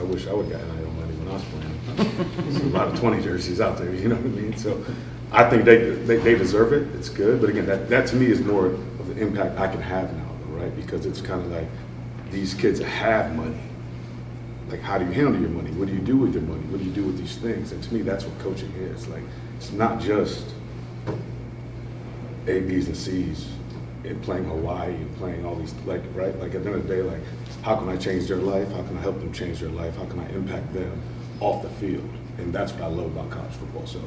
wish I would have gotten NIL money when I was playing. There's a lot of 20 jerseys out there, you know what I mean? So I think they deserve it. It's good. But again, that to me is more of the impact I can have now, though, right? Because it's kind of like these kids have money. Like, how do you handle your money? What do you do with your money? What do you do with these things? And to me, that's what coaching is. Like, it's not just A, B's, and C's and playing Hawaii and playing all these, like, right? Like, at the end of the day, like, how can I change their life? How can I help them change their life? How can I impact them off the field? And that's what I love about college football. So,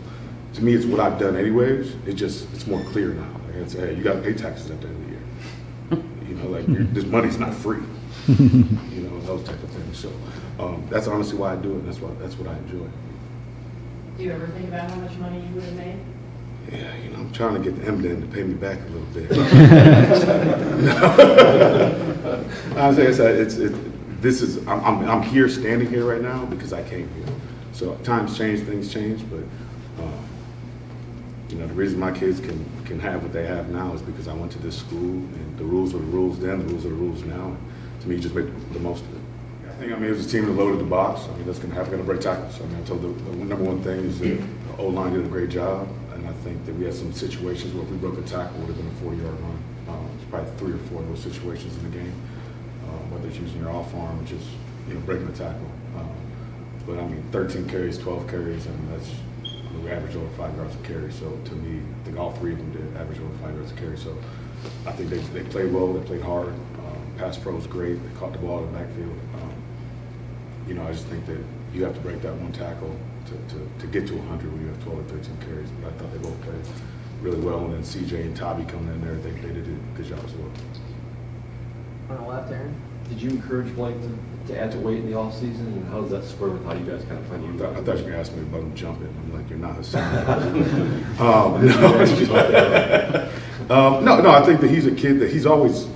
to me, it's what I've done anyways. It's more clear now. Like I say, hey, you got to pay taxes at the end of the year. You know, like, this money's not free. You know, those type of things. So that's honestly why I do it. That's what I enjoy. Do you ever think about how much money you would have made? Yeah, you know, I'm trying to get the MDN to pay me back a little bit. Honestly, I'm here, standing here right now because I came here. So times change, things change, but you know, the reason my kids can have what they have now is because I went to this school, and the rules were the rules then, the rules are the rules now. And to me, just make the most of it. I think, it was a team that loaded the box. I mean, that's going to happen. Going to break tackles. I mean, I told the number one thing is that the O-line did a great job, and I think that we had some situations where if we broke a tackle, it would have been a 40-yard run. It's probably 3 or 4 of those situations in the game, whether it's using your off arm or just, you know, breaking a tackle. But I mean, 13 carries, 12 carries, I mean, we averaged over 5 yards a carry. So to me, I think all 3 of them did average over 5 yards a carry. So I think they played well, they played hard. Pass pro was great. They caught the ball in the backfield. You know, I just think that you have to break that one tackle to get to 100 when you have 12 or 13 carries. But I thought they both played really well. And then CJ and Tabby coming in there, they did a good job as well. On the left, Aaron? Did you encourage Mike to add to weight in the offseason? And how does that square with how you guys kind of plan you? I thought you were going to ask me about him jumping. I'm like, you're not Hassan. No, I think that he's a kid that he's always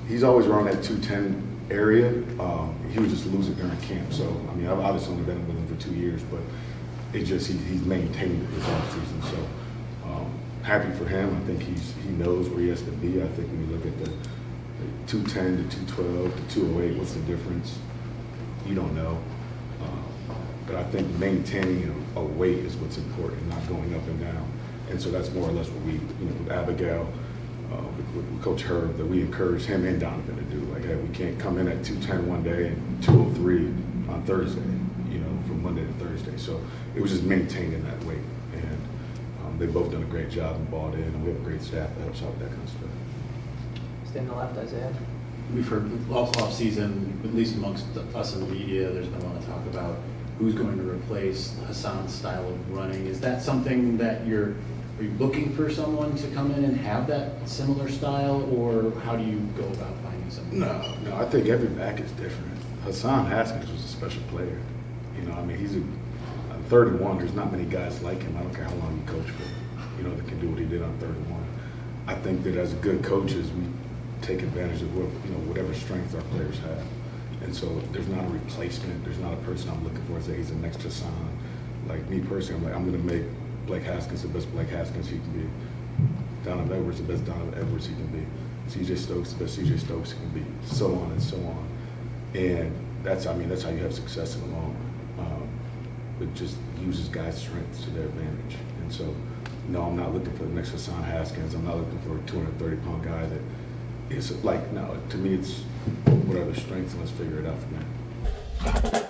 around that 210 area. He was just losing during camp. So, I mean, I've obviously only been with him for 2 years, but it just, he's maintained it this offseason. So, happy for him. I think he knows where he has to be. I think when you look at the 210 to 212 to 208, what's the difference? You don't know. But I think maintaining a weight is what's important, not going up and down. And so that's more or less what we, you know, with Abigail, with Coach Herb, that we encourage him and Donovan to do. Like, hey, we can't come in at 210 one day and 203 on Thursday, you know, from Monday to Thursday. So it was just maintaining that weight. And they've both done a great job and bought in, and we have a great staff that helps out with that kind of stuff. Stay on the left, Isaiah. We've heard all off-season, at least amongst us in the media, there's been a lot of talk about who's going to replace Hassan's style of running. Is that something that are you looking for someone to come in and have that similar style, or how do you go about finding someone? No, I think every back is different. Hassan Haskins was a special player. You know, I mean, he's a 31. There's not many guys like him. I don't care how long you coach for, you know, that can do what he did on 31. I think that as good coaches, we take advantage of whatever strengths our players have. And so there's not a replacement. There's not a person I'm looking for and say he's the next Hassan. Like me personally, I'm going to make Blake Haskins the best Blake Haskins he can be. Donovan Edwards the best Donovan Edwards he can be. CJ Stokes the best CJ Stokes he can be. So on and so on. And that's how you have success in the long run. It just uses guys' strengths to their advantage. And so, no, I'm not looking for the next Hassan Haskins. I'm not looking for a 230-pound guy that is like, no, to me it's what are their strengths, and let's figure it out from there.